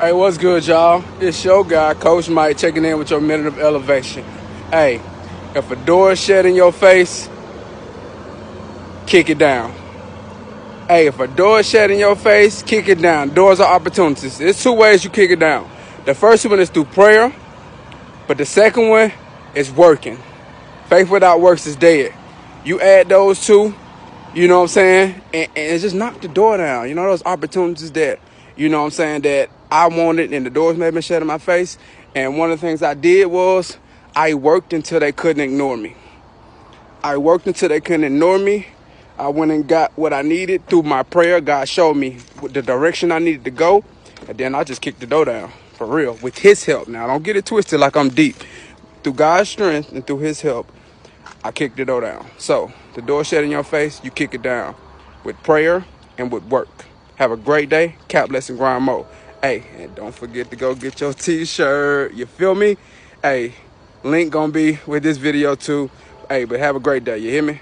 Hey, what's good, y'all? It's your guy, Coach Mike, checking in with your minute of elevation. Hey, if a door is shut in your face, kick it down. Hey, if a door is shut in your face, kick it down. Doors are opportunities. There's two ways you kick it down. The first one is through prayer, but the second one is working. Faith without works is dead. You add those two, you know what I'm saying, and it just knock the door down. You know, those opportunities that, you know what I'm saying, that I wanted and the doors may have been shut in my face. And one of the things I did was I worked until they couldn't ignore me. I worked until they couldn't ignore me. I went and got what I needed through my prayer. God showed me the direction I needed to go. And then I just kicked the door down, for real, with his help. Now, don't get it twisted like I'm deep. Through God's strength and through his help, I kicked the door down. So, the door shut in your face, you kick it down with prayer and with work. Have a great day. Cap, bless, and grind more. Hey, and don't forget to go get your t-shirt. You feel me? Hey, link gonna be with this video too. Hey, but have a great day. You hear me?